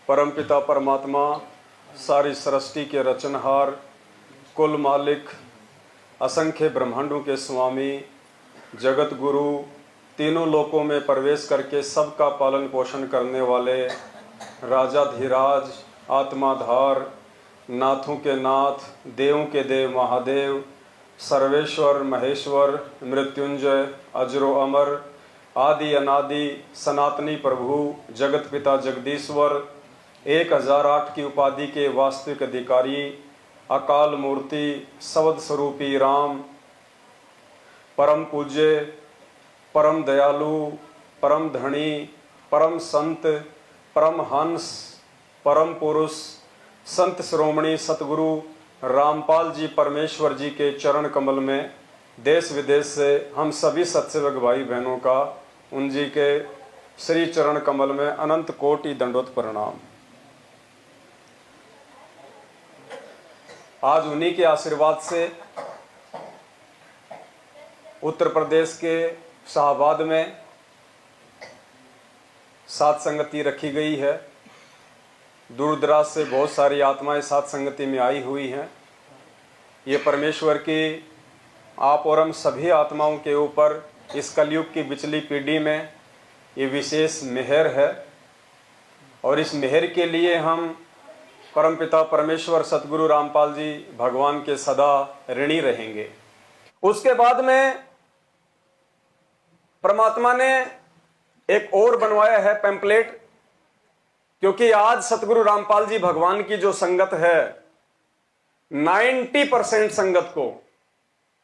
परमपिता परमात्मा, सारी सृष्टि के रचनहार, कुल मालिक, असंख्य ब्रह्मांडों के स्वामी, जगत गुरु, तीनों लोकों में प्रवेश करके सबका पालन पोषण करने वाले राजाधिराज, आत्माधार, नाथों के नाथ, देवों के देव महादेव, सर्वेश्वर महेश्वर, मृत्युंजय, अजरो अमर, आदि अनादि, सनातनी प्रभु, जगत पिता जगदीश्वर, 1008 की उपाधि के वास्तविक अधिकारी, अकाल मूर्ति, शब्द स्वरूपी राम, परम पूज्य, परम दयालु, परम धनी, परम संत, परम हंस, परम पुरुष, संत श्रोमणी सतगुरु रामपाल जी परमेश्वर जी के चरण कमल में देश विदेश से हम सभी सत्सेवक भाई बहनों का उन जी के श्री चरण कमल में अनंत कोटि दंडोत प्रणाम। आज उन्हीं के आशीर्वाद से उत्तर प्रदेश के शाहबाद में सात संगति रखी गई है। दूर दराज से बहुत सारी आत्माएं सात संगति में आई हुई हैं। ये परमेश्वर की आप और हम सभी आत्माओं के ऊपर इस कलयुग की बिचली पीढ़ी में ये विशेष मेहर है और इस मेहर के लिए हम परमपिता परमेश्वर सतगुरु रामपाल जी भगवान के सदा ऋणी रहेंगे। उसके बाद में परमात्मा ने एक और बनवाया है पैम्पलेट, क्योंकि आज सतगुरु रामपाल जी भगवान की जो संगत है 90% संगत को,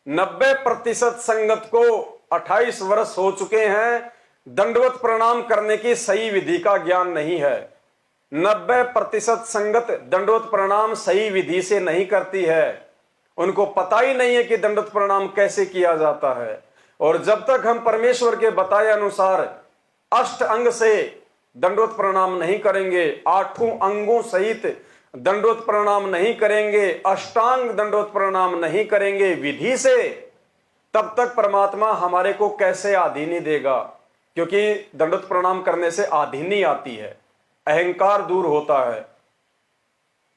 90% संगत को 28 वर्ष हो चुके हैं, दंडवत प्रणाम करने की सही विधि का ज्ञान नहीं है। 90% संगत दंडवत प्रणाम सही विधि से नहीं करती है, उनको पता ही नहीं है कि दंडवत प्रणाम कैसे किया जाता है। और जब तक हम परमेश्वर के बताए अनुसार अष्ट अंग से दंडवत प्रणाम नहीं करेंगे, 8 अंगों सहित दंडवत प्रणाम नहीं करेंगे, अष्टांग दंडवत प्रणाम नहीं करेंगे विधि से, तब तक परमात्मा हमारे को कैसे आधीनी देगा। क्योंकि दंडवत प्रणाम करने से आधीनी आती है, अहंकार दूर होता है।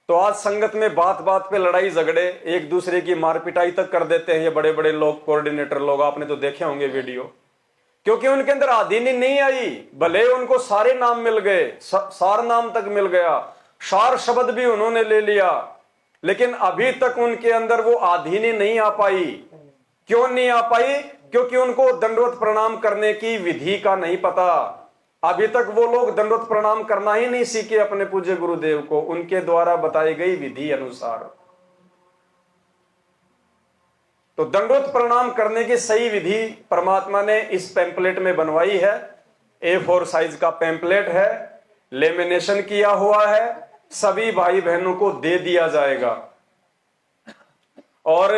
तो आज संगत में बात बात पे लड़ाई झगड़े, एक दूसरे की मार पिटाई तक कर देते हैं ये बड़े बड़े लोग, कोऑर्डिनेटर लोग, आपने तो देखे होंगे वीडियो। क्योंकि उनके अंदर आधीनी नहीं आई। भले उनको सारे नाम मिल गए, सार नाम तक मिल गया, सार शब्द भी उन्होंने ले लिया, लेकिन अभी तक उनके अंदर वो आधीनी नहीं आ पाई। क्यों नहीं आ पाई? क्योंकि उनको दंडवत प्रणाम करने की विधि का नहीं पता। अभी तक वो लोग दंडवत प्रणाम करना ही नहीं सीखे अपने पूज्य गुरुदेव को, उनके द्वारा बताई गई विधि अनुसार। तो दंडवत प्रणाम करने की सही विधि परमात्मा ने इस पैम्पलेट में बनवाई है। A4 साइज का पैम्पलेट है, लेमिनेशन किया हुआ है, सभी भाई बहनों को दे दिया जाएगा। और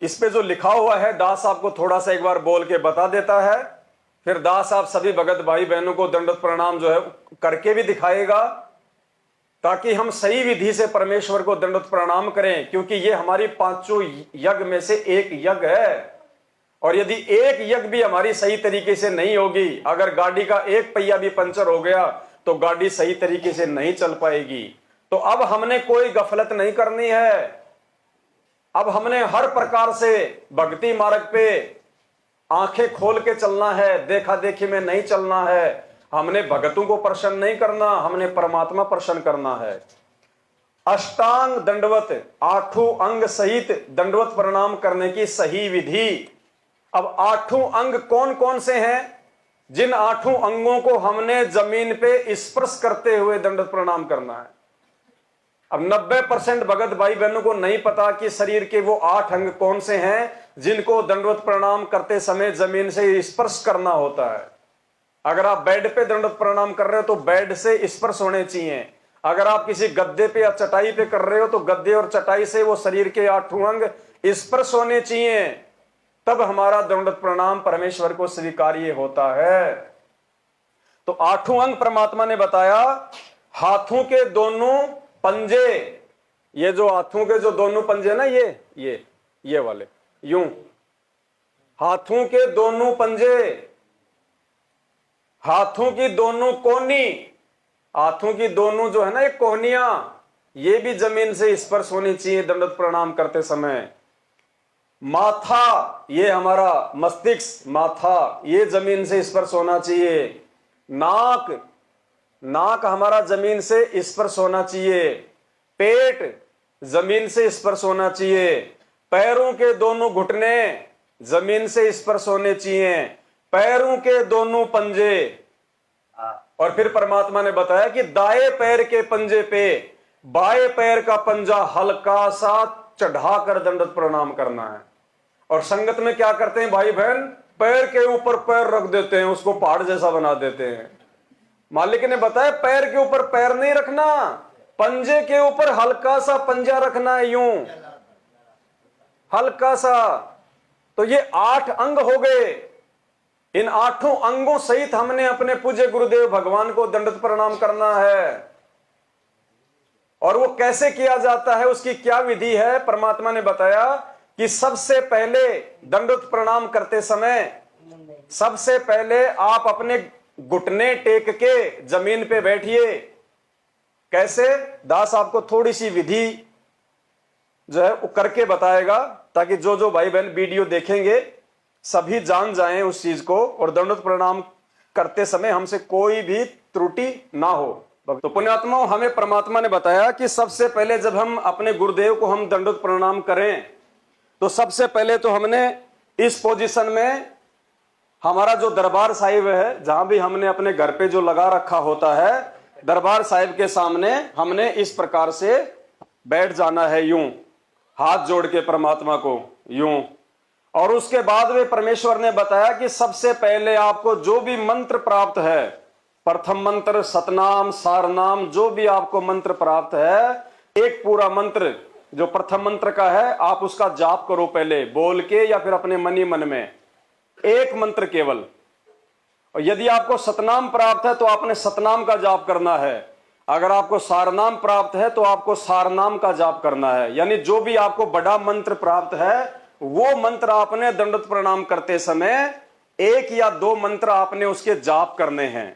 इस पे जो लिखा हुआ है दास आपको थोड़ा सा एक बार बोल के बता देता है, फिर दास आप सभी भगत भाई बहनों को दंडवत प्रणाम जो है करके भी दिखाएगा, ताकि हम सही विधि से परमेश्वर को दंडवत प्रणाम करें। क्योंकि ये हमारी 5 यज्ञ में से एक यज्ञ है, और यदि एक यज्ञ भी हमारी सही तरीके से नहीं होगी, अगर गाड़ी का एक पहिया भी पंचर हो गया तो गाड़ी सही तरीके से नहीं चल पाएगी। तो अब हमने कोई गफलत नहीं करनी है। अब हमने हर प्रकार से भक्ति मार्ग पे आंखें खोल के चलना है, देखा देखी में नहीं चलना है। हमने भगतों को प्रसन्न नहीं करना, हमने परमात्मा प्रसन्न करना है। अष्टांग दंडवत, 8 अंग सहित दंडवत प्रणाम करने की सही विधि। अब 8 अंग कौन कौन से हैं? जिन 8 अंगों को हमने जमीन पे स्पर्श करते हुए दंडवत प्रणाम करना है। अब 90% भगत भाई बहनों को नहीं पता कि शरीर के वो 8 अंग कौन से हैं जिनको दंडवत प्रणाम करते समय जमीन से स्पर्श करना होता है। अगर आप बेड पे दंडवत प्रणाम कर रहे हो तो बेड से स्पर्श होने चाहिए। अगर आप किसी गद्दे पे या चटाई पे कर रहे हो तो गद्दे और चटाई से वो शरीर के 8 अंग स्पर्श होने चाहिए, तब हमारा दंडवत प्रणाम परमेश्वर को स्वीकार्य होता है। तो 8 अंग परमात्मा ने बताया। हाथों के दोनों पंजे, ये जो हाथों के जो दोनों पंजे ना, ये वाले यूं, हाथों के दोनों पंजे, हाथों की दोनों कोनी, हाथों की दोनों जो है ना ये कोहनियां, ये भी जमीन से स्पर्श होनी चाहिए दंडवत प्रणाम करते समय। माथा, ये हमारा मस्तिष्क, माथा ये जमीन से स्पर्श होना चाहिए। नाक, नाक हमारा जमीन से स्पर्श होना चाहिए। पेट जमीन से स्पर्श होना चाहिए। पैरों के दोनों घुटने जमीन से स्पर्श होने चाहिए। पैरों के दोनों पंजे। और फिर परमात्मा ने बताया कि दाएं पैर के पंजे पे बाएं पैर का पंजा हल्का सा चढ़ाकर दंडवत प्रणाम करना है। और संगत में क्या करते हैं भाई बहन, पैर के ऊपर पैर रख देते हैं, उसको पहाड़ जैसा बना देते हैं। मालिक ने बताया पैर के ऊपर पैर नहीं रखना, पंजे के ऊपर हल्का सा पंजा रखना है, यूं हल्का सा। तो ये 8 अंग हो गए। इन 8 अंगों सहित हमने अपने पूज्य गुरुदेव भगवान को दंडवत प्रणाम करना है। और वो कैसे किया जाता है, उसकी क्या विधि है, परमात्मा ने बताया कि सबसे पहले दंडवत प्रणाम करते समय सबसे पहले आप अपने घुटने टेक के जमीन पे बैठिए। कैसे, दास आपको थोड़ी सी विधि जो है वो करके बताएगा, ताकि जो जो भाई बहन वीडियो देखेंगे सभी जान जाएं उस चीज को, और दंडवत प्रणाम करते समय हमसे कोई भी त्रुटि ना हो। तो पुण्यात्माओं, हमें परमात्मा ने बताया कि सबसे पहले जब हम अपने गुरुदेव को हम दंडवत प्रणाम करें, तो सबसे पहले तो हमने इस पोजीशन में हमारा जो दरबार साहिब है, जहां भी हमने अपने घर पे जो लगा रखा होता है, दरबार साहिब के सामने हमने इस प्रकार से बैठ जाना है, यूं हाथ जोड़ के परमात्मा को यूं। और उसके बाद में परमेश्वर ने बताया कि सबसे पहले आपको जो भी मंत्र प्राप्त है, प्रथम मंत्र, सतनाम, सारनाम, जो भी आपको मंत्र प्राप्त है, एक पूरा मंत्र जो प्रथम मंत्र का है, आप उसका जाप करो पहले बोल के या फिर अपने मन ही मन में, एक मंत्र केवल। और यदि आपको सतनाम प्राप्त है तो आपने सतनाम का जाप करना है। अगर आपको सारनाम प्राप्त है तो आपको सारनाम का जाप करना है। यानी जो भी आपको बड़ा मंत्र प्राप्त है, वो मंत्र आपने दंडवत प्रणाम करते समय 1 या 2 मंत्र आपने उसके जाप करने हैं।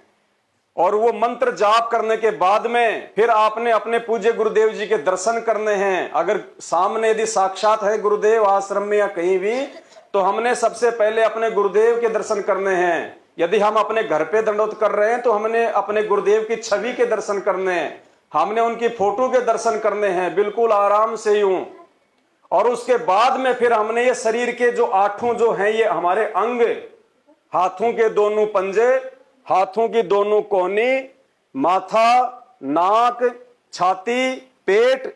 और वो मंत्र जाप करने के बाद में फिर आपने अपने पूज्य गुरुदेव जी के दर्शन करने हैं। अगर सामने यदि साक्षात है गुरुदेव आश्रम में या कहीं भी, तो हमने सबसे पहले अपने गुरुदेव के दर्शन करने हैं। यदि हम अपने घर पे दंडवत कर रहे हैं तो हमने अपने गुरुदेव की छवि के दर्शन करने हैं, हमने उनकी फोटो के दर्शन करने हैं, बिल्कुल आराम से यूं। और उसके बाद में फिर हमने ये शरीर के जो 8 जो हैं ये हमारे अंग, हाथों के दोनों पंजे, हाथों की दोनों कोहनी, माथा, नाक, छाती, पेट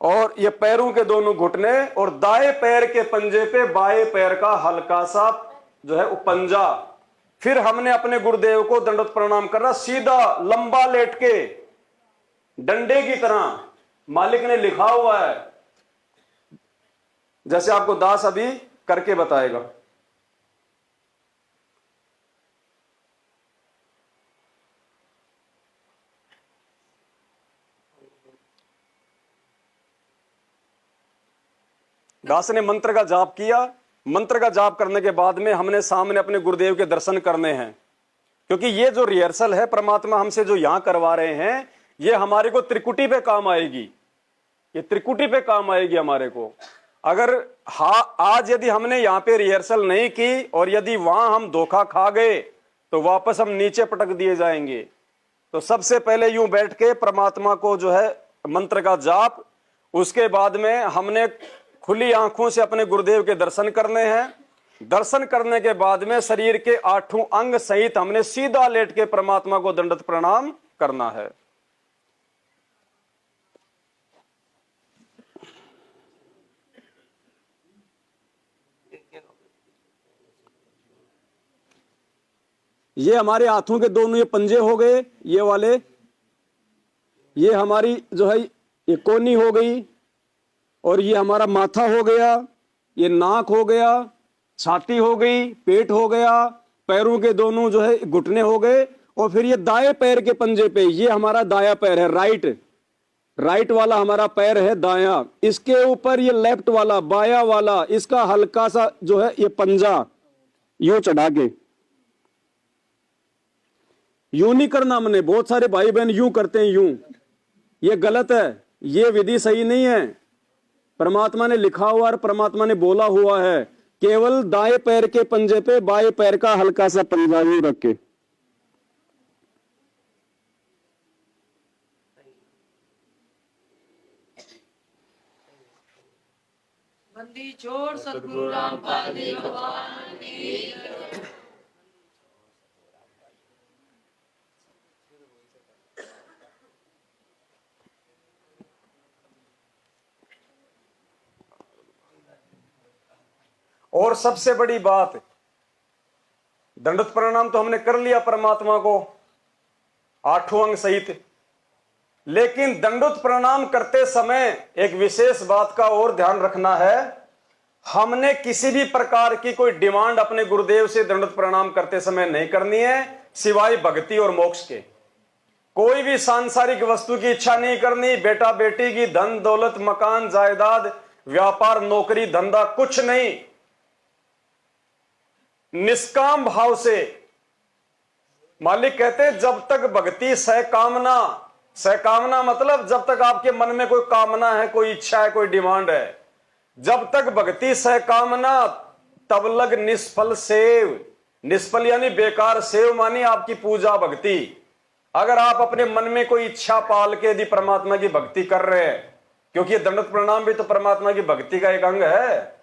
और ये पैरों के दोनों घुटने, और दाएं पैर के पंजे पे बाएं पैर का हल्का सा जो है वो पंजा। फिर हमने अपने गुरुदेव को दंडवत प्रणाम करना, सीधा लंबा लेट के डंडे की तरह। मालिक ने लिखा हुआ है, जैसे आपको दास अभी करके बताएगा। दास ने मंत्र का जाप किया। मंत्र का जाप करने के बाद में हमने सामने अपने गुरुदेव के दर्शन करने हैं, क्योंकि ये जो रिहर्सल है परमात्मा हमसे जो यहां करवा रहे हैं, ये हमारे को त्रिकुटी पे काम आएगी। ये त्रिकुटी पे काम आएगी हमारे को। अगर आज यदि हमने यहाँ पे रिहर्सल नहीं की और यदि वहां हम धोखा खा गए तो वापस हम नीचे पटक दिए जाएंगे। तो सबसे पहले यूं बैठ के परमात्मा को जो है मंत्र का जाप, उसके बाद में हमने खुली आंखों से अपने गुरुदेव के दर्शन करने हैं। दर्शन करने के बाद में शरीर के 8 अंग सहित हमने सीधा लेट के परमात्मा को दंडवत प्रणाम करना है। ये हमारे हाथों के दोनों ये पंजे हो गए, ये वाले, ये हमारी जो है ये कोहनी हो गई, और ये हमारा माथा हो गया, ये नाक हो गया, छाती हो गई, पेट हो गया, पैरों के दोनों जो है घुटने हो गए, और फिर ये दाएं पैर के पंजे पे, ये हमारा दायां पैर है, राइट वाला हमारा पैर है दायां, इसके ऊपर ये लेफ्ट वाला बायां वाला, इसका हल्का सा जो है ये पंजा यूं चढ़ा के, यूं नहीं करना हमने। बहुत सारे भाई बहन यूं करते हैं, यूं, ये गलत है, ये विधि सही नहीं है। परमात्मा ने लिखा हुआ और परमात्मा ने बोला हुआ है, केवल दाएं पैर के पंजे पे बाएं पैर का हल्का सा पंजा यूं रख के। बंदी छोड़ सतगुरु रामपाल जी भगवान की। और सबसे बड़ी बात, दंडवत प्रणाम तो हमने कर लिया परमात्मा को 8 अंग सहित, लेकिन दंडवत प्रणाम करते समय एक विशेष बात का और ध्यान रखना है। हमने किसी भी प्रकार की कोई डिमांड अपने गुरुदेव से दंडवत प्रणाम करते समय नहीं करनी है, सिवाय भक्ति और मोक्ष के। कोई भी सांसारिक वस्तु की इच्छा नहीं करनी, बेटा बेटी की, धन दौलत, मकान जायदाद, व्यापार, नौकरी, धंधा, कुछ नहीं। निष्काम भाव से। मालिक कहते हैं जब तक भक्ति सकामना, सकामना मतलब जब तक आपके मन में कोई कामना है, कोई इच्छा है, कोई डिमांड है, जब तक भक्ति सकामना तब लग निष्फल सेव। निष्फल यानी बेकार, सेव मानी आपकी पूजा भक्ति। अगर आप अपने मन में कोई इच्छा पाल के यदि परमात्मा की भक्ति कर रहे हैं, क्योंकि दंडवत प्रणाम भी तो परमात्मा की भक्ति का एक अंग है।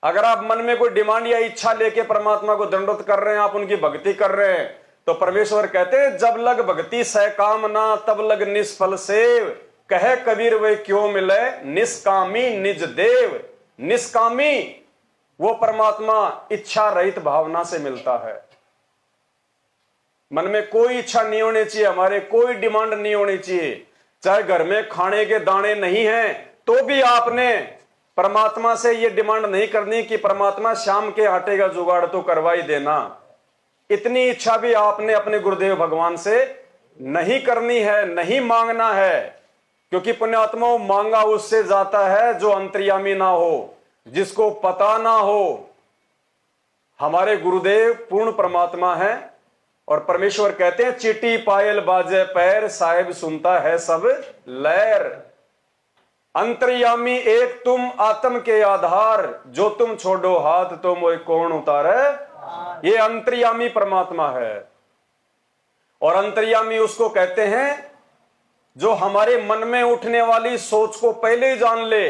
अगर आप मन में कोई डिमांड या इच्छा लेके परमात्मा को दंडवत कर रहे हैं, आप उनकी भक्ति कर रहे हैं, तो परमेश्वर कहते हैं जब लग भक्ति सकामना तब लग निष्फल सेव। कहे कबीर वे क्यों मिले निष्कामी निज देव। निष्कामी वो परमात्मा इच्छा रहित भावना से मिलता है। मन में कोई इच्छा नहीं होनी चाहिए, हमारे कोई डिमांड नहीं होनी चाहिए। चाहे घर में खाने के दाने नहीं हैं तो भी आपने परमात्मा से ये डिमांड नहीं करनी कि परमात्मा शाम के आटे का जुगाड़ तो करवाई देना। इतनी इच्छा भी आपने अपने गुरुदेव भगवान से नहीं करनी है, नहीं मांगना है, क्योंकि पुण्यात्मा मांगा उससे जाता है जो अंतर्यामी ना हो, जिसको पता ना हो। हमारे गुरुदेव पूर्ण परमात्मा है और परमेश्वर कहते हैं चिटी पायल बाजे पैर, साहिब सुनता है सब लहर। अंतर्यामी एक तुम आत्म के आधार, जो तुम छोड़ो हाथ तो मोए कौन उतारे। ये अंतर्यामी परमात्मा है। और अंतर्यामी उसको कहते हैं जो हमारे मन में उठने वाली सोच को पहले ही जान ले।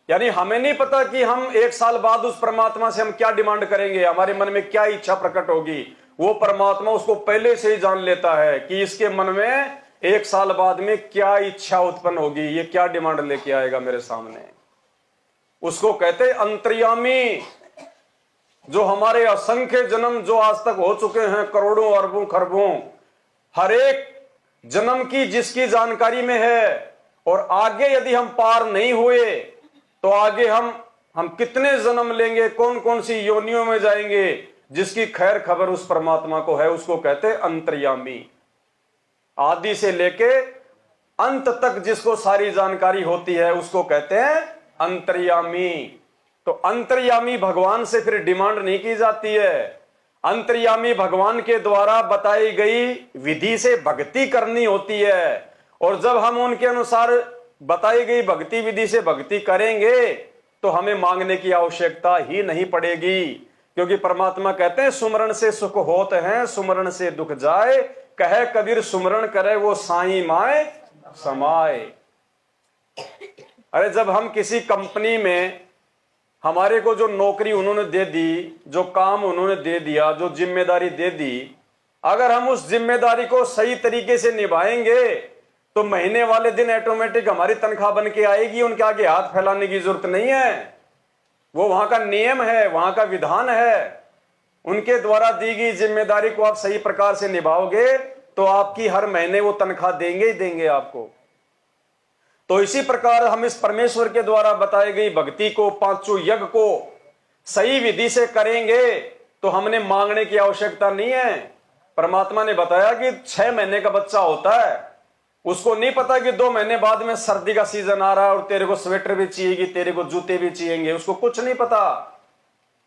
यानी हमें नहीं पता कि हम 1 साल बाद उस परमात्मा से हम क्या डिमांड करेंगे, हमारे मन में क्या इच्छा प्रकट होगी, वो परमात्मा उसको पहले से ही जान लेता है कि इसके मन में 1 साल बाद में क्या इच्छा उत्पन्न होगी, ये क्या डिमांड लेके आएगा मेरे सामने। उसको कहते हैं अंतर्यामी। जो हमारे असंख्य जन्म जो आज तक हो चुके हैं, करोड़ों अरबों खरबों, हर एक जन्म की जिसकी जानकारी में है, और आगे यदि हम पार नहीं हुए तो आगे हम कितने जन्म लेंगे, कौन कौन सी योनियों में जाएंगे, जिसकी खैर खबर उस परमात्मा को है, उसको कहते हैं अंतर्यामी। आदि से लेके अंत तक जिसको सारी जानकारी होती है उसको कहते हैं अंतर्यामी। तो अंतर्यामी भगवान से फिर डिमांड नहीं की जाती है। अंतर्यामी भगवान के द्वारा बताई गई विधि से भक्ति करनी होती है। और जब हम उनके अनुसार बताई गई भक्ति विधि से भक्ति करेंगे तो हमें मांगने की आवश्यकता ही नहीं पड़ेगी, क्योंकि परमात्मा कहते हैं सुमरण से सुख होत है, सुमरण से दुख जाए। कहे कबीर सुमरण करे वो साईं माए समाए। अरे जब हम किसी कंपनी में हमारे को जो नौकरी उन्होंने दे दी, जो काम उन्होंने दे दिया, जो जिम्मेदारी दे दी, अगर हम उस जिम्मेदारी को सही तरीके से निभाएंगे तो महीने वाले दिन ऑटोमेटिक हमारी तनख्वाह बन के आएगी। उनके आगे हाथ फैलाने की जरूरत नहीं है। वो वहां का नियम है, वहां का विधान है। उनके द्वारा दी गई जिम्मेदारी को आप सही प्रकार से निभाओगे तो आपकी हर महीने वो तनख्वाह देंगे ही देंगे आपको। तो इसी प्रकार हम इस परमेश्वर के द्वारा बताई गई भक्ति को, 5 यज्ञ को सही विधि से करेंगे तो हमने मांगने की आवश्यकता नहीं है। परमात्मा ने बताया कि 6 महीने का बच्चा होता है, उसको नहीं पता कि 2 महीने बाद में सर्दी का सीजन आ रहा है और तेरे को स्वेटर भी चाहिएगी, तेरे को जूते भी चाहिएंगे, उसको कुछ नहीं पता।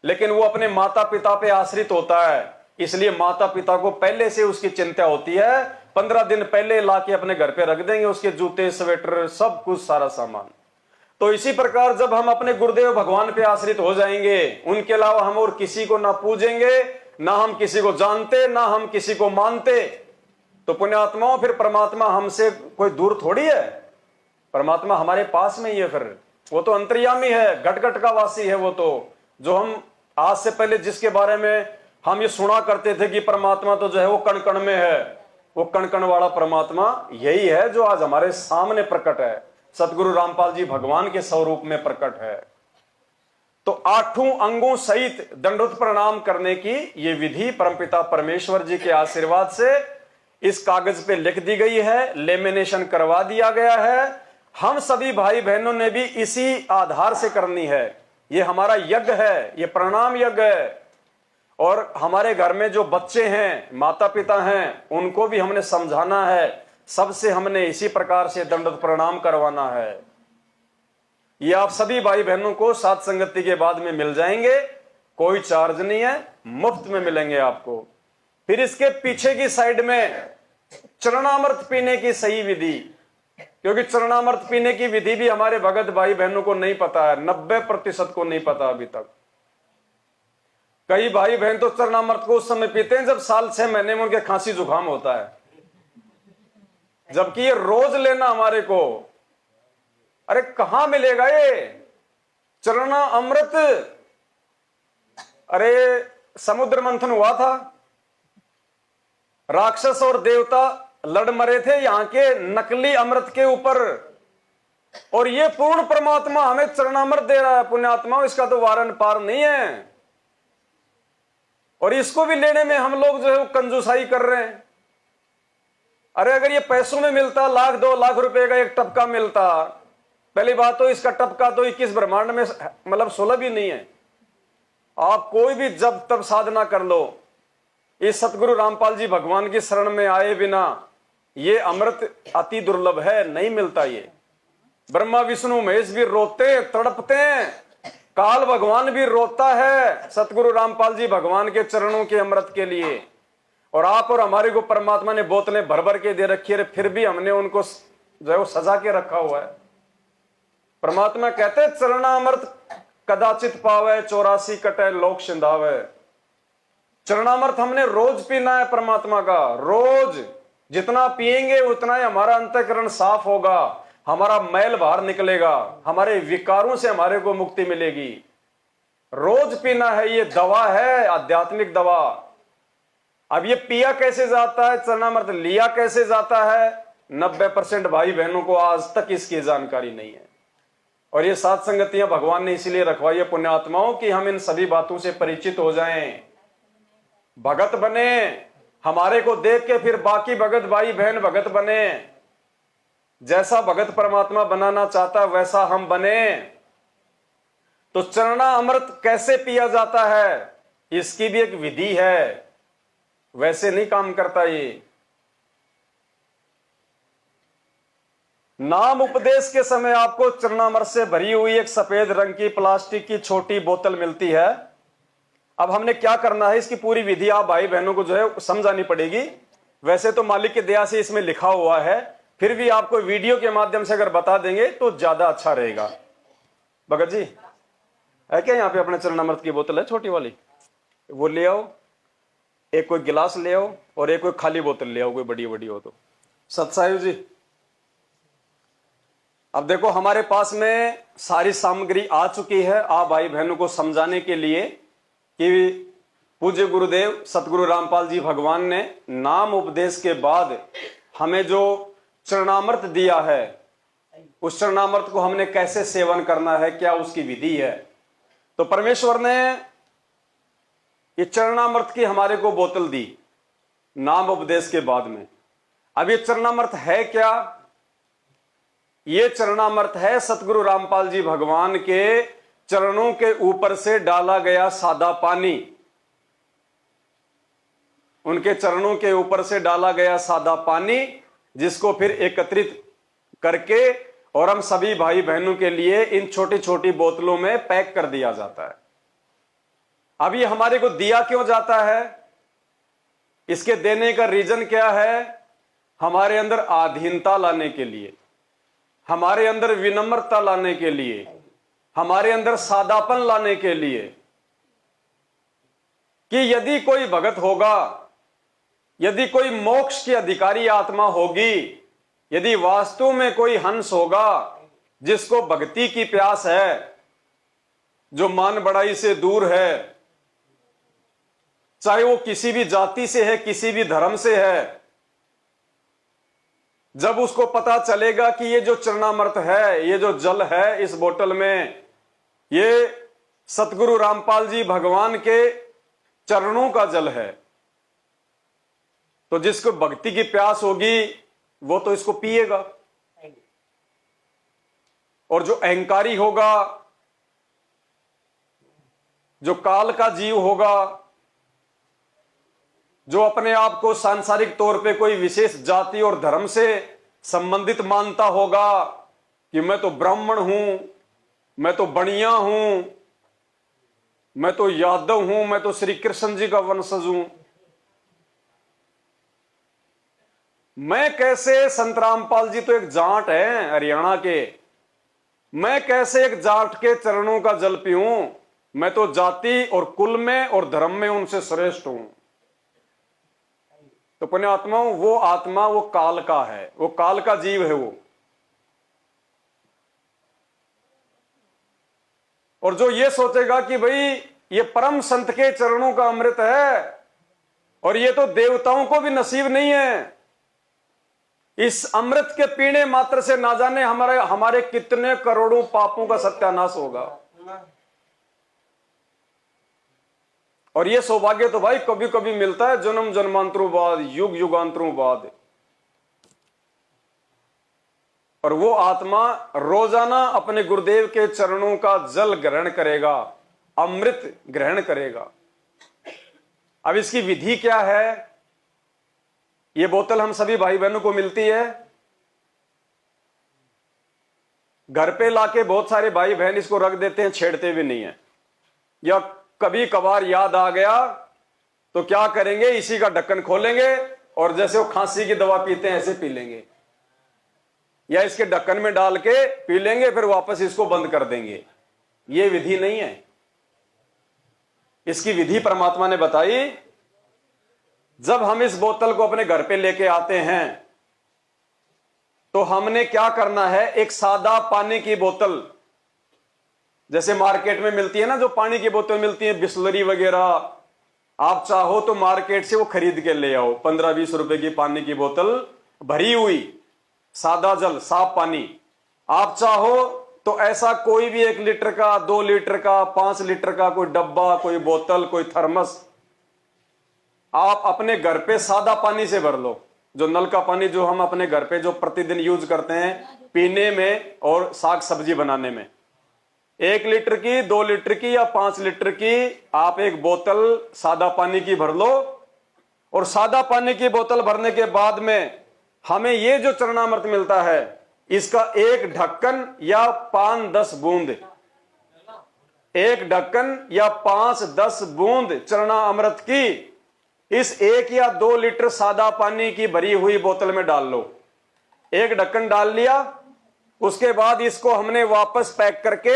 लेकिन वो अपने माता पिता पे आश्रित होता है इसलिए माता पिता को पहले से उसकी चिंता होती है। 15 दिन पहले लाके अपने घर पे रख देंगे उसके जूते, स्वेटर, सब कुछ, सारा सामान। तो इसी प्रकार जब हम अपने गुरुदेव भगवान पे आश्रित हो जाएंगे, उनके अलावा हम और किसी को ना पूजेंगे, ना हम किसी को जानते, ना हम किसी को मानते, तो पुण्यात्माओं फिर परमात्मा हमसे कोई दूर थोड़ी है। परमात्मा हमारे पास में ही है। फिर वो तो अंतर्यामी है, घट घट का वासी है। वो तो जो हम आज से पहले जिसके बारे में हम ये सुना करते थे कि परमात्मा तो जो है वो कण कण में है, वो कण कण वाला परमात्मा यही है जो आज हमारे सामने प्रकट है, सतगुरु रामपाल जी भगवान के स्वरूप में प्रकट है। तो 8 अंगों सहित दंडोत प्रणाम करने की ये विधि परमपिता परमेश्वर जी के आशीर्वाद से इस कागज पे लिख दी गई है, लेमिनेशन करवा दिया गया है। हम सभी भाई बहनों ने भी इसी आधार से करनी है। ये हमारा यज्ञ है, ये प्रणाम यज्ञ है। और हमारे घर में जो बच्चे हैं, माता पिता हैं, उनको भी हमने समझाना है। सबसे हमने इसी प्रकार से दंडोत प्रणाम करवाना है। ये आप सभी भाई बहनों को साथ संगति के बाद में मिल जाएंगे, कोई चार्ज नहीं है, मुफ्त में मिलेंगे आपको। फिर इसके पीछे की साइड में चरणामृत पीने की सही विधि, क्योंकि चरणामृत पीने की विधि भी हमारे भगत भाई बहनों को नहीं पता है, 90% को नहीं पता अभी तक। कई भाई बहन तो चरणामृत को उस समय पीते हैं जब साल 6 महीने में उनके खांसी जुकाम होता है, जबकि ये रोज लेना हमारे को। अरे कहां मिलेगा ये चरणा अमृत? अरे समुद्र मंथन हुआ था, राक्षस और देवता लड़ मरे थे यहां के नकली अमृत के ऊपर, और ये पूर्ण परमात्मा हमें चरणामृत दे रहा है। पुण्यात्मा, इसका तो वारन पार नहीं है। और इसको भी लेने में हम लोग जो है वो कंजूसाई कर रहे हैं। अरे अगर ये पैसों में मिलता, 1 लाख 2 लाख रुपए का एक टपका मिलता, पहली बात तो इसका टपका तो 21 ब्रह्मांड में मतलब सुलभ ही नहीं है। आप कोई भी जब तब साधना कर लो, इस सतगुरु रामपाल जी भगवान की शरण में आए बिना ये अमृत अति दुर्लभ है, नहीं मिलता। ये ब्रह्मा विष्णु महेश भी रोते तड़पते हैं, काल भगवान भी रोता है सतगुरु रामपाल जी भगवान के चरणों के अमृत के लिए। और आप और हमारे को परमात्मा ने बोतलें भर भर के दे रखी है, फिर भी हमने उनको जो है वो सजा के रखा हुआ है। परमात्मा कहते हैं चरणामृत कदाचित पावे, 84 कटे लोक सिंधावे। चरणामृत हमने रोज पीना है परमात्मा का, रोज। जितना पिएंगे उतना ही हमारा अंतःकरण साफ होगा, हमारा मैल बाहर निकलेगा, हमारे विकारों से हमारे को मुक्ति मिलेगी। रोज पीना है, ये दवा है, आध्यात्मिक दवा। अब ये पिया कैसे जाता है, चरणामृत लिया कैसे जाता है, 90% भाई बहनों को आज तक इसकी जानकारी नहीं है। और ये सात संगतियां भगवान ने इसीलिए रखवाई है पुण्यात्माओं कि हम इन सभी बातों से परिचित हो जाएं, भगत बने। हमारे को देख के फिर बाकी भगत भाई बहन भगत बने। जैसा भगत परमात्मा बनाना चाहता है वैसा हम बने। तो चरणा अमृत कैसे पिया जाता है, इसकी भी एक विधि है, वैसे नहीं काम करता ये। नाम उपदेश के समय आपको चरणामृत से भरी हुई एक सफेद रंग की प्लास्टिक की छोटी बोतल मिलती है। अब हमने क्या करना है, इसकी पूरी विधि आप भाई बहनों को जो है समझानी पड़ेगी। वैसे तो मालिक की दया से इसमें लिखा हुआ है, फिर भी आपको वीडियो के माध्यम से अगर बता देंगे तो ज्यादा अच्छा रहेगा। भगत जी है क्या यहाँ पे अपने चरणामृत की बोतल है छोटी वाली, वो ले आओ। एक कोई गिलास ले आओ और एक कोई खाली बोतल ले आओ, कोई बड़ी बड़ी हो तो। सत्सायु जी, अब देखो हमारे पास में सारी सामग्री आ चुकी है आप भाई बहनों को समझाने के लिए कि पूज्य गुरुदेव सतगुरु रामपाल जी भगवान ने नाम उपदेश के बाद हमें जो चरणामृत दिया है, उस चरणामृत को हमने कैसे सेवन करना है, क्या उसकी विधि है। तो परमेश्वर ने ये चरणामृत की हमारे को बोतल दी नाम उपदेश के बाद में। अब ये चरणामृत है क्या? ये चरणामृत है सतगुरु रामपाल जी भगवान के चरणों के ऊपर से डाला गया सादा पानी। उनके चरणों के ऊपर से डाला गया सादा पानी, जिसको फिर एकत्रित करके और हम सभी भाई बहनों के लिए इन छोटी छोटी बोतलों में पैक कर दिया जाता है। अब ये हमारे को दिया क्यों जाता है? इसके देने का रीजन क्या है? हमारे अंदर आधीनता लाने के लिए, हमारे अंदर विनम्रता लाने के लिए, हमारे अंदर सादापन लाने के लिए, कि यदि कोई भगत होगा, यदि कोई मोक्ष की अधिकारी आत्मा होगी, यदि वास्तव में कोई हंस होगा जिसको भक्ति की प्यास है, जो मान बढ़ाई से दूर है, चाहे वो किसी भी जाति से है, किसी भी धर्म से है, जब उसको पता चलेगा कि ये जो चरणामृत है, ये जो जल है इस बोतल में, ये सतगुरु रामपाल जी भगवान के चरणों का जल है, तो जिसको भक्ति की प्यास होगी वो तो इसको पिएगा। और जो अहंकारी होगा, जो काल का जीव होगा, जो अपने आप को सांसारिक तौर पे कोई विशेष जाति और धर्म से संबंधित मानता होगा कि मैं तो ब्राह्मण हूं, मैं तो बनिया हूं, मैं तो यादव हूं, मैं तो श्री कृष्ण जी का वंशज हूं, मैं कैसे, संत रामपाल जी तो एक जाट है हरियाणा के, मैं कैसे एक जाट के चरणों का जल पीऊं, मैं तो जाति और कुल में और धर्म में उनसे श्रेष्ठ हूं। तो पुण्यात्माओं, वो आत्मा वो काल का है, वो काल का जीव है वो। और जो ये सोचेगा कि भाई ये परम संत के चरणों का अमृत है और ये तो देवताओं को भी नसीब नहीं है, इस अमृत के पीने मात्र से ना जाने हमारे कितने करोड़ों पापों का सत्यानाश होगा। और ये सौभाग्य तो भाई कभी कभी मिलता है, जन्म जन्मांतरों बाद, युग युगांतरों बाद। और वो आत्मा रोजाना अपने गुरुदेव के चरणों का जल ग्रहण करेगा, अमृत ग्रहण करेगा। अब इसकी विधि क्या है? ये बोतल हम सभी भाई बहनों को मिलती है। घर पे लाके बहुत सारे भाई बहन इसको रख देते हैं, छेड़ते भी नहीं है, या कभी कभार याद आ गया तो क्या करेंगे, इसी का ढक्कन खोलेंगे और जैसे वो खांसी की दवा पीते हैं ऐसे पी लेंगे, या इसके ढक्कन में डाल के पी लेंगे, फिर वापस इसको बंद कर देंगे। ये विधि नहीं है। इसकी विधि परमात्मा ने बताई। जब हम इस बोतल को अपने घर पे लेके आते हैं तो हमने क्या करना है, एक सादा पानी की बोतल, जैसे मार्केट में मिलती है ना, जो पानी की बोतल मिलती है बिस्लरी वगैरह, आप चाहो तो मार्केट से वो खरीद के ले आओ, 15-20 रुपए की पानी की बोतल भरी हुई सादा जल, साफ पानी। आप चाहो तो ऐसा कोई भी 1 लीटर का, 2 लीटर का, 5 लीटर का कोई डब्बा, कोई बोतल, कोई थर्मस, आप अपने घर पे सादा पानी से भर लो। जो नल का पानी जो हम अपने घर पे जो प्रतिदिन यूज करते हैं पीने में और साग सब्जी बनाने में, 1 लीटर की, 2 लीटर की या 5 लीटर की आप एक बोतल सादा पानी की भर लो। और सादा पानी की बोतल भरने के बाद में हमें ये जो चरणामृत मिलता है, इसका एक ढक्कन या 5-10 बूंद, एक ढक्कन या 5-10 बूंद चरणा अमृत की इस 1 या 2 लीटर सादा पानी की भरी हुई बोतल में डाल लो। एक ढक्कन डाल लिया, उसके बाद इसको हमने वापस पैक करके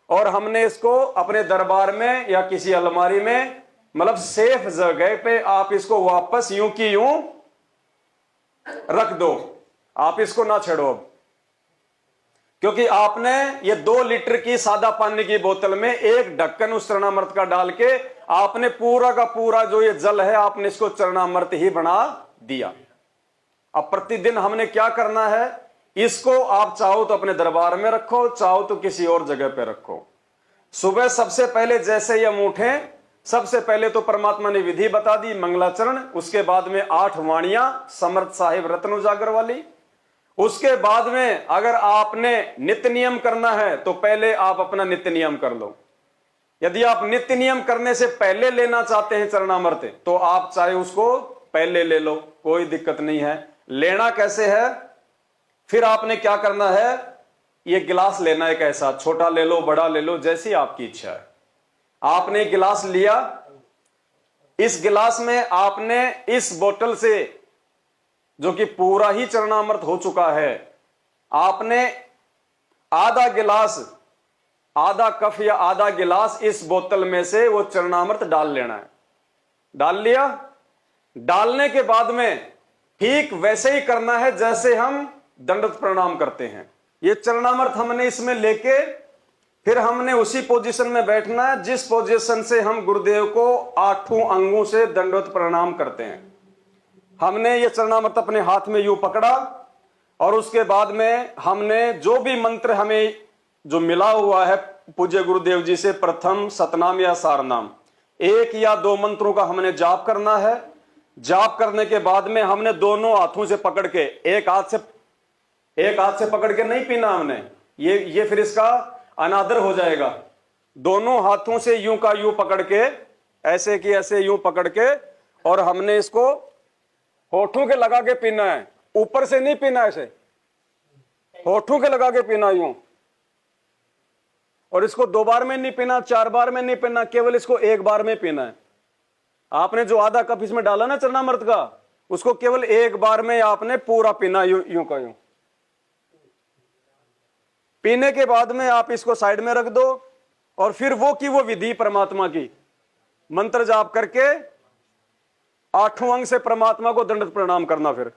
और हमने इसको अपने दरबार में या किसी अलमारी में, मतलब सेफ जगह पे आप इसको वापस यूं की यूं रख दो। आप इसको ना छेड़ो अब, क्योंकि आपने ये 2 लीटर की सादा पानी की बोतल में एक ढक्कन उस चरणामृत का डाल के आपने पूरा का पूरा जो ये जल है, आपने इसको चरणामृत ही बना दिया। अब प्रतिदिन हमने क्या करना है, इसको आप चाहो तो अपने दरबार में रखो, चाहो तो किसी और जगह पे रखो। सुबह सबसे पहले जैसे ही हम उठें, सबसे पहले तो परमात्मा ने विधि बता दी, मंगलाचरण, उसके बाद में 8 वाणियां समर्थ साहिब रत्न उजागर वाली। उसके बाद में अगर आपने नित्य नियम करना है तो पहले आप अपना नित्य नियम कर लो। यदि आप नित्य नियम करने से पहले लेना चाहते हैं चरणामृत, तो आप चाहे उसको पहले ले लो, कोई दिक्कत नहीं है। लेना कैसे है, फिर आपने क्या करना है, ये गिलास लेना एक ऐसा, छोटा ले लो, बड़ा ले लो, जैसी आपकी इच्छा है। आपने गिलास लिया, इस गिलास में आपने इस बोतल से, जो कि पूरा ही चरणामृत हो चुका है, आपने आधा गिलास, आधा कप या आधा गिलास इस बोतल में से वो चरणामृत डाल लेना है। डाल लिया। डालने के बाद में ठीक वैसे ही करना है जैसे हम दंडवत प्रणाम करते हैं। ये चरणामृत हमने इसमें लेके फिर हमने उसी पोजीशन में बैठना है जिस पोजीशन से हम गुरुदेव को 8 अंगों से दंडवत प्रणाम करते हैं। हमने ये चरणामृत अपने हाथ में यूं पकड़ा और उसके बाद में हमने जो भी मंत्र हमें जो मिला हुआ है पूज्य गुरुदेव जी से, प्रथम सतनाम या सारनाम, 1 या 2 मंत्रों का हमने जाप करना है। जाप करने के बाद में हमने दोनों हाथों से पकड़ के, एक हाथ से पकड़ के नहीं पीना हमने, ये फिर इसका अनादर हो जाएगा। दोनों हाथों से यूं का यूं पकड़ के, ऐसे की ऐसे यूं पकड़ के, और हमने इसको होठों के लगा के पीना है। ऊपर से नहीं पीना, ऐसे होठों के लगा के पीना यूं। और इसको 2 बार में नहीं पीना, 4 बार में नहीं पीना, केवल इसको 1 बार में पीना है। आपने जो आधा कप इसमें डाला ना चरणामृत का, उसको केवल 1 बार में आपने पूरा पीना, यूं का यूं। पीने के बाद में आप इसको साइड में रख दो और फिर वो की वो विधि परमात्मा की मंत्र जाप करके 8 अंग से परमात्मा को दंडवत प्रणाम करना। फिर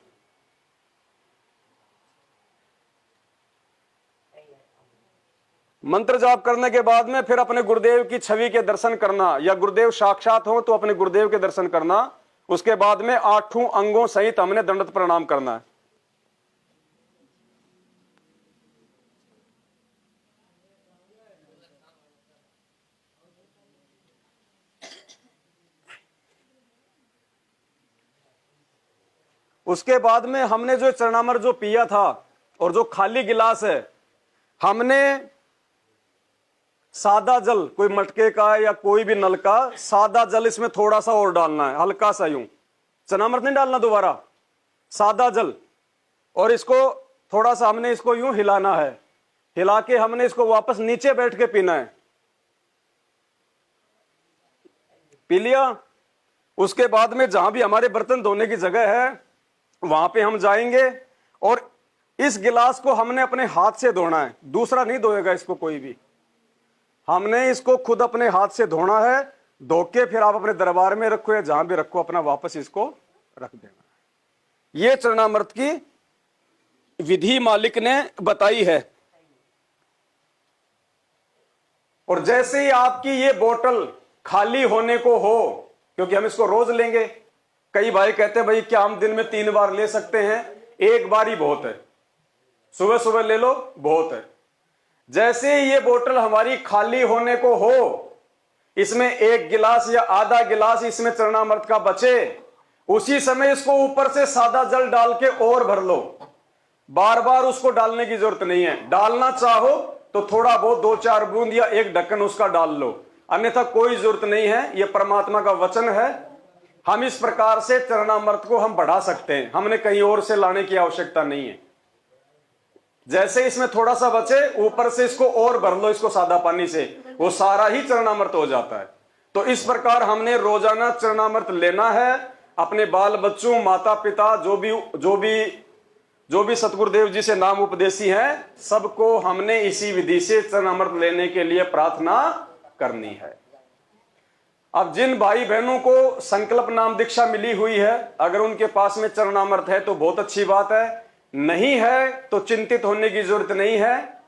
मंत्र जाप करने के बाद में फिर अपने गुरुदेव की छवि के दर्शन करना, या गुरुदेव साक्षात हो तो अपने गुरुदेव के दर्शन करना। उसके बाद में 8 अंगों सहित हमने दंडवत प्रणाम करना है। उसके बाद में हमने जो चरणामृत जो पिया था और जो खाली गिलास है, हमने सादा जल, कोई मटके का या कोई भी नल का सादा जल इसमें थोड़ा सा और डालना है, हल्का सा यूं। चरणामृत नहीं डालना दोबारा, सादा जल। और इसको थोड़ा सा हमने इसको यूं हिलाना है, हिला के हमने इसको वापस नीचे बैठ के पीना है। पी लिया। उसके बाद में जहां भी हमारे बर्तन धोने की जगह है वहां पे हम जाएंगे और इस गिलास को हमने अपने हाथ से धोना है, दूसरा नहीं धोएगा इसको कोई भी। हमने इसको खुद अपने हाथ से धोना है। धो के फिर आप अपने दरबार में रखो या जहां भी रखो, अपना वापस इसको रख देना। ये चरणामृत की विधि मालिक ने बताई है। और जैसे ही आपकी ये बोतल खाली होने को हो, क्योंकि हम इसको रोज लेंगे, कई भाई कहते हैं भाई क्या हम दिन में 3 बार ले सकते हैं? 1 बार ही बहुत है, सुबह सुबह ले लो, बहुत है। जैसे ही ये बोतल हमारी खाली होने को हो, इसमें 1 गिलास या आधा गिलास इसमें चरणामृत का बचे, उसी समय इसको ऊपर से सादा जल डाल के और भर लो। बार बार उसको डालने की जरूरत नहीं है। डालना चाहो तो थोड़ा बहुत 2-4 बूंद या 1 ढक्कन उसका डाल लो, अन्यथा कोई जरूरत नहीं है। यह परमात्मा का वचन है। हम इस प्रकार से चरणामृत को हम बढ़ा सकते हैं, हमने कहीं और से लाने की आवश्यकता नहीं है। जैसे इसमें थोड़ा सा बचे, ऊपर से इसको और भर लो, इसको सादा पानी से, वो सारा ही चरणामृत हो जाता है। तो इस प्रकार हमने रोजाना चरणामृत लेना है। अपने बाल बच्चों, माता पिता, जो भी सतगुरुदेव जी से नाम उपदेशी हैं, सबको हमने इसी विधि से चरणामृत लेने के लिए प्रार्थना करनी है। अब जिन भाई बहनों को संकल्प नाम दीक्षा मिली हुई है, अगर उनके पास में चरणामृत है तो बहुत अच्छी बात है। नहीं है तो चिंतित होने की जरूरत नहीं है।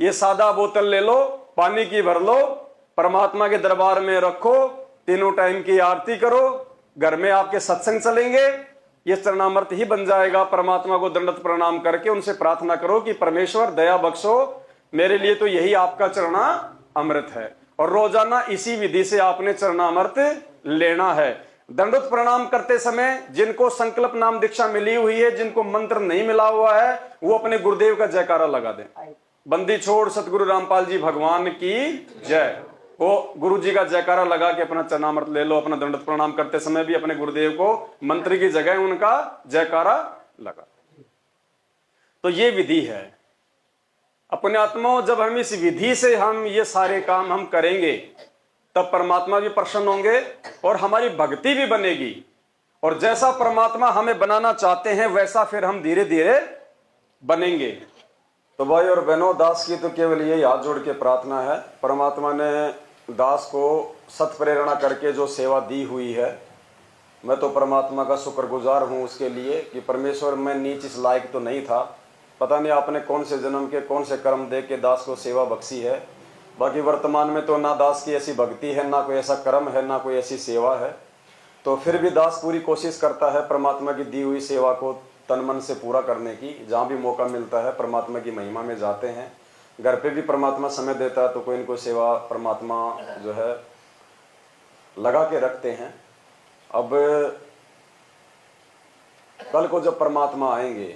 ये सादा बोतल ले लो, पानी की भर लो, परमात्मा के दरबार में रखो, 3 टाइम की आरती करो, घर में आपके सत्संग चलेंगे, ये चरणामृत ही बन जाएगा। परमात्मा को दंडवत प्रणाम करके उनसे प्रार्थना करो कि परमेश्वर दया बख्शो, मेरे लिए तो यही आपका चरणा अमृत है। और रोजाना इसी विधि से आपने चरणामृत लेना है। दंडवत प्रणाम करते समय जिनको संकल्प नाम दीक्षा मिली हुई है, जिनको मंत्र नहीं मिला हुआ है, वो अपने गुरुदेव का जयकारा लगा दें। बंदी छोड़ सतगुरु रामपाल जी भगवान की जय। वो गुरु जी का जयकारा लगा के अपना चरणामृत ले लो। अपना दंडवत प्रणाम करते समय भी अपने गुरुदेव को मंत्र की जगह उनका जयकारा लगा। तो ये विधि है। अपने आत्माओं, जब हम इस विधि से हम ये सारे काम हम करेंगे, तब परमात्मा भी प्रसन्न होंगे और हमारी भक्ति भी बनेगी, और जैसा परमात्मा हमें बनाना चाहते हैं वैसा फिर हम धीरे धीरे बनेंगे। तो भाई और बहनों, दास की तो केवल यही हाथ जोड़ के प्रार्थना है, परमात्मा ने दास को सत प्रेरणा करके जो सेवा दी हुई है, मैं तो परमात्मा का शुक्रगुजार हूँ उसके लिए कि परमेश्वर, मैं नीच इस लायक तो नहीं था, पता नहीं आपने कौन से जन्म के कौन से कर्म दे के दास को सेवा बख्शी है। बाकी वर्तमान में तो ना दास की ऐसी भक्ति है, ना कोई ऐसा कर्म है, ना कोई ऐसी सेवा है। तो फिर भी दास पूरी कोशिश करता है परमात्मा की दी हुई सेवा को तन मन से पूरा करने की। जहाँ भी मौका मिलता है परमात्मा की महिमा में जाते हैं। घर पे भी परमात्मा समय देता है तो कोई न कोई सेवा परमात्मा जो है लगा के रखते हैं। अब कल को जब परमात्मा आएंगे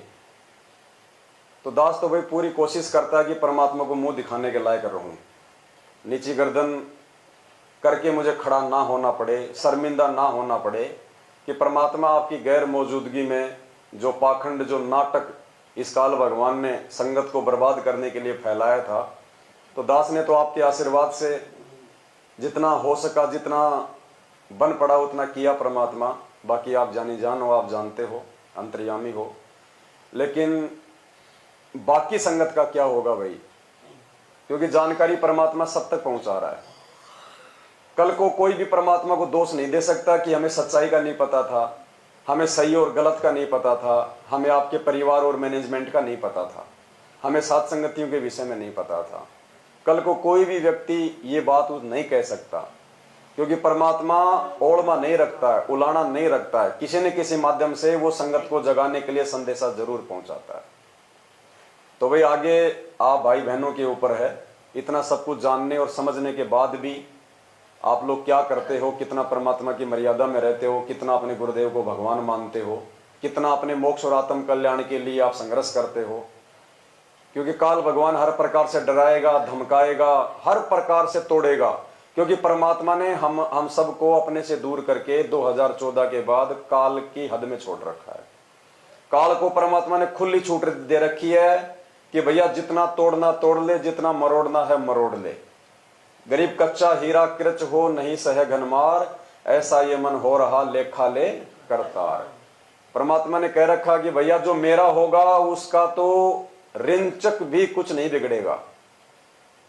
तो दास तो भाई पूरी कोशिश करता है कि परमात्मा को मुंह दिखाने के लायक रहूं, नीची गर्दन करके मुझे खड़ा ना होना पड़े, शर्मिंदा ना होना पड़े कि परमात्मा आपकी गैर मौजूदगी में जो पाखंड, जो नाटक इस काल भगवान ने संगत को बर्बाद करने के लिए फैलाया था, तो दास ने तो आपके आशीर्वाद से जितना हो सका, जितना बन पड़ा उतना किया परमात्मा। बाकी आप जानी जान हो, आप जानते हो, अंतर्यामी हो। लेकिन बाकी संगत का क्या होगा भाई, क्योंकि जानकारी परमात्मा सब तक पहुंचा रहा है। कल को कोई भी परमात्मा को दोष नहीं दे सकता कि हमें सच्चाई का नहीं पता था, हमें सही और गलत का नहीं पता था, हमें आपके परिवार और मैनेजमेंट का नहीं पता था, हमें साथ संगतियों के विषय में नहीं पता था। कल को कोई भी व्यक्ति ये बात नहीं कह सकता, क्योंकि परमात्मा ओळमा नहीं रखता है, उलाना नहीं रखता है। किसी न किसी माध्यम से वो संगत को जगाने के लिए संदेशा जरूर पहुंचाता है। तो भाई आगे आप भाई बहनों के ऊपर है, इतना सब कुछ जानने और समझने के बाद भी आप लोग क्या करते हो, कितना परमात्मा की मर्यादा में रहते हो, कितना अपने गुरुदेव को भगवान मानते हो, कितना अपने मोक्ष और आत्म कल्याण के लिए आप संघर्ष करते हो। क्योंकि काल भगवान हर प्रकार से डराएगा, धमकाएगा, हर प्रकार से तोड़ेगा, क्योंकि परमात्मा ने हम सबको अपने से दूर करके 2014 के बाद काल की हद में छोड़ रखा है। काल को परमात्मा ने खुली छूट दे रखी है कि भैया जितना तोड़ना तोड़ ले, जितना मरोड़ना है मरोड़ ले। गरीब कच्चा हीरा कृच हो, नहीं सहे घनमार, ऐसा ये मन हो रहा लेखा ले करतार। परमात्मा ने कह रखा कि भैया जो मेरा होगा उसका तो रिंचक भी कुछ नहीं बिगड़ेगा,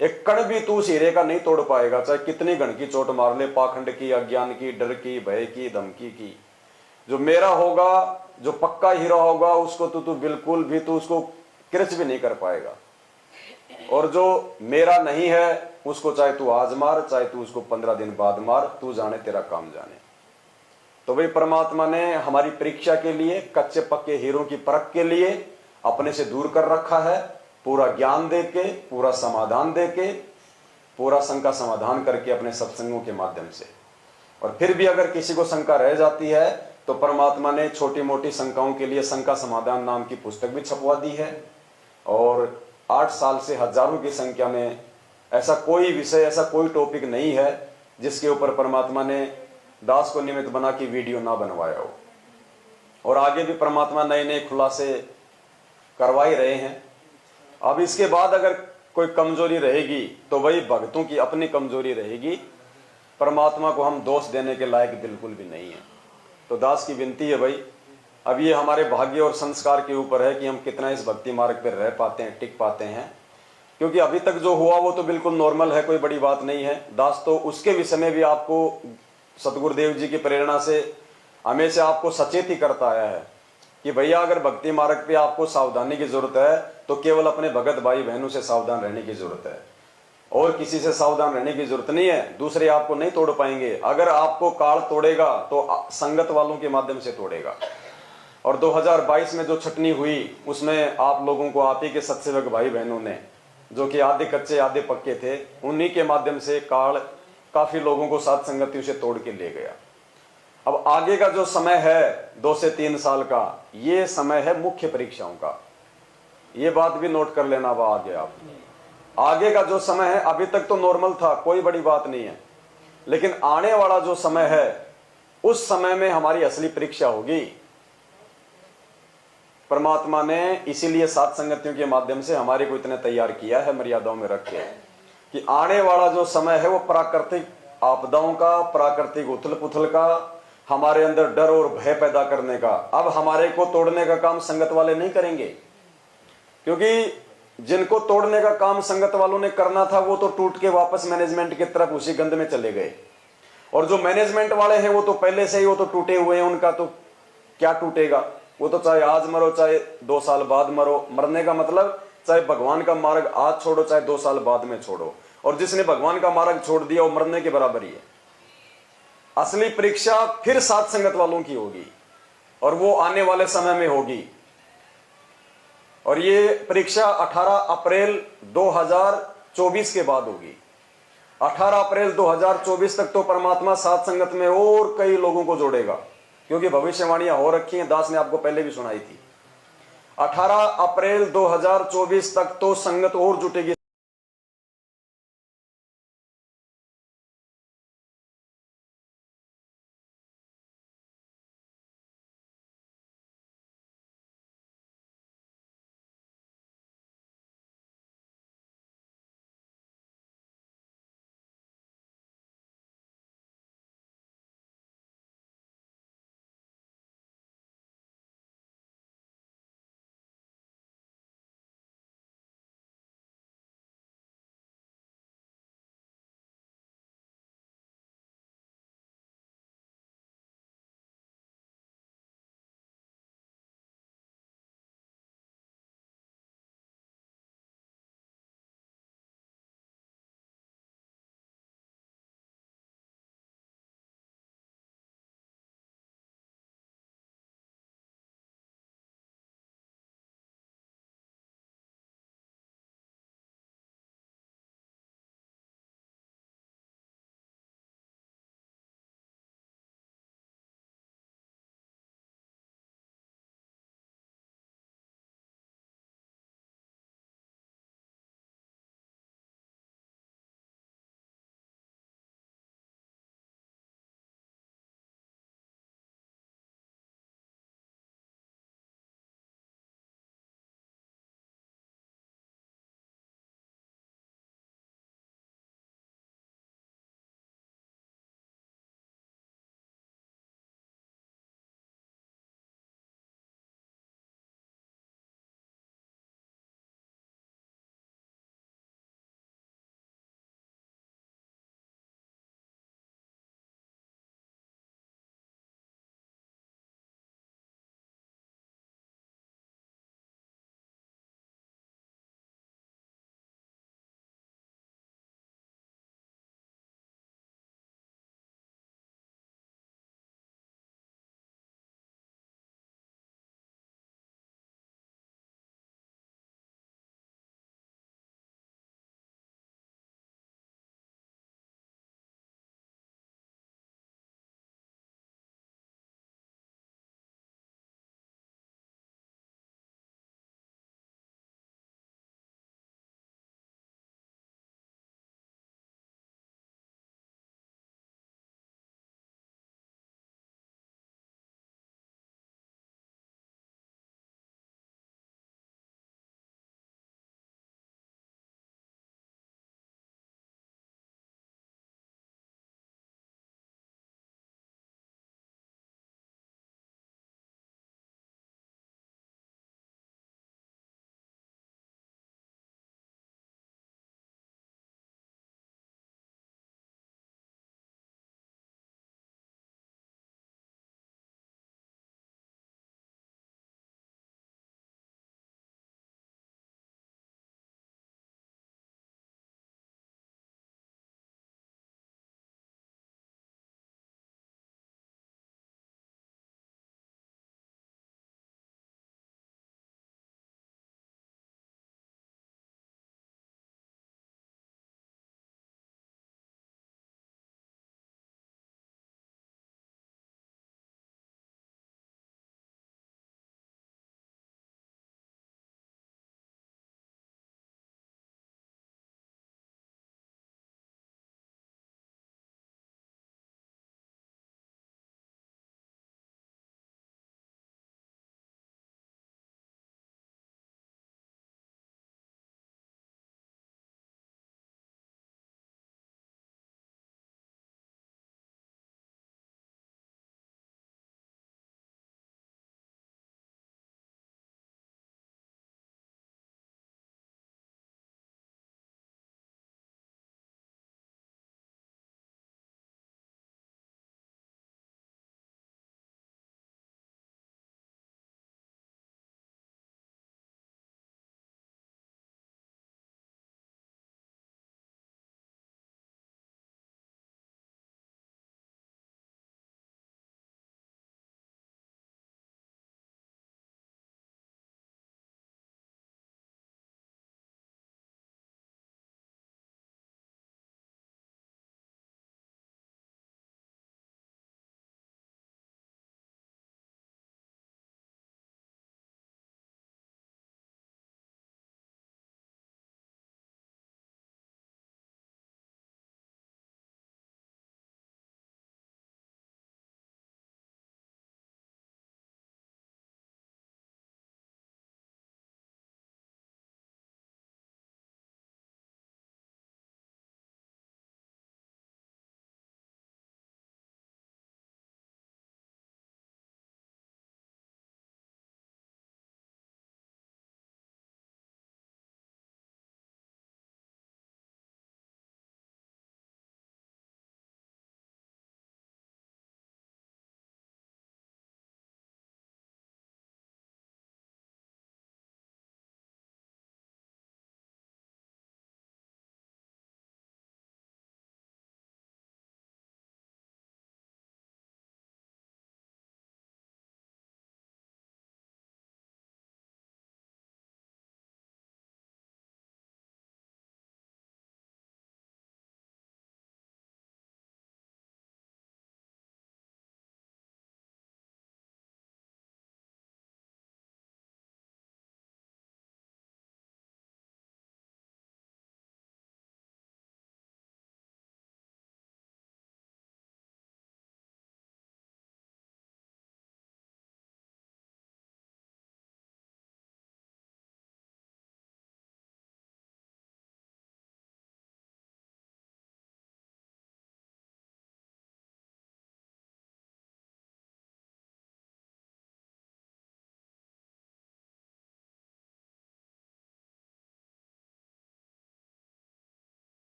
एक कण भी तू उस हीरे का नहीं तोड़ पाएगा, चाहे कितनी घन की चोट मार ले, पाखंड की, अज्ञान की, डर की, भय की, धमकी की। जो मेरा होगा, जो पक्का हीरा होगा, उसको तू बिल्कुल भी तू उसको किरच भी नहीं कर पाएगा। और जो मेरा नहीं है उसको चाहे तू आज मार, चाहे तू उसको 15 दिन बाद मार, तू जाने तेरा काम जाने। तो भाई परमात्मा ने हमारी परीक्षा के लिए, कच्चे पक्के हीरों की परख के लिए अपने से दूर कर रखा है। पूरा ज्ञान देके, पूरा समाधान देके, पूरा शंका समाधान करके अपने सत्संगों के माध्यम से। और फिर भी अगर किसी को शंका रह जाती है तो परमात्मा ने छोटी मोटी शंकाओं के लिए शंका समाधान नाम की पुस्तक भी छपवा दी है। और 8 साल से हजारों की संख्या में ऐसा कोई विषय, ऐसा कोई टॉपिक नहीं है जिसके ऊपर परमात्मा ने दास को निमित्त बना कि वीडियो ना बनवाया हो। और आगे भी परमात्मा नए नए खुलासे करवा ही रहे हैं। अब इसके बाद अगर कोई कमजोरी रहेगी तो वही भक्तों की अपनी कमजोरी रहेगी, परमात्मा को हम दोष देने के लायक बिल्कुल भी नहीं है। तो दास की विनती है भाई, अब ये हमारे भाग्य और संस्कार के ऊपर है कि हम कितना इस भक्ति मार्ग पर रह पाते हैं, टिक पाते हैं। क्योंकि अभी तक जो हुआ वो तो बिल्कुल नॉर्मल है, कोई बड़ी बात नहीं है। दास तो उसके विषय में भी आपको सतगुरुदेव जी की प्रेरणा से हमेशा आपको सचेत ही करता आया है कि भैया अगर भक्ति मार्ग पे आपको सावधानी की जरूरत है तो केवल अपने भगत भाई बहनों से सावधान रहने की जरूरत है, और किसी से सावधान रहने की जरूरत नहीं है। दूसरे आपको नहीं तोड़ पाएंगे। अगर आपको काल तोड़ेगा तो संगत वालों के माध्यम से तोड़ेगा। और 2022 में जो छटनी हुई उसमें आप लोगों को, आप ही के सत्सेवक भाई बहनों ने, जो कि आधे कच्चे आधे पक्के थे, उन्हीं के माध्यम से काल काफी लोगों को साथ संगतियों से तोड़ के ले गया। अब आगे का जो समय है 2 से 3 साल का, ये समय है मुख्य परीक्षाओं का। ये बात भी नोट कर लेना। वो आगे आप आगे का जो समय है, अभी तक तो नॉर्मल था, कोई बड़ी बात नहीं है, लेकिन आने वाला जो समय है उस समय में हमारी असली परीक्षा होगी। परमात्मा ने इसीलिए सात संगतियों के माध्यम से हमारे को इतने तैयार किया है, मर्यादाओं में रख के, कि आने वाला जो समय है वो प्राकृतिक आपदाओं का, प्राकृतिक उथल पुथल का, हमारे अंदर डर और भय पैदा करने का। अब हमारे को तोड़ने का काम संगत वाले नहीं करेंगे, क्योंकि जिनको तोड़ने का काम संगत वालों ने करना था वो तो टूट के वापस मैनेजमेंट की तरफ उसी गंद में चले गए। और जो मैनेजमेंट वाले हैं वो तो पहले से ही वो तो टूटे हुए हैं, उनका तो क्या टूटेगा, वो तो चाहे आज मरो चाहे 2 साल बाद मरो। मरने का मतलब चाहे भगवान का मार्ग आज छोड़ो चाहे 2 साल बाद में छोड़ो, और जिसने भगवान का मार्ग छोड़ दिया वो मरने के बराबर ही है। असली परीक्षा फिर साथ संगत वालों की होगी, और वो आने वाले समय में होगी। और ये परीक्षा 18 अप्रैल 2024 के बाद होगी। 18 अप्रैल 2024 तक तो परमात्मा साथ संगत में और कई लोगों को जोड़ेगा, क्योंकि भविष्यवाणियां हो रखी हैं, दास ने आपको पहले भी सुनाई थी। 18 अप्रैल 2024 तक तो संगत और जुटेगी।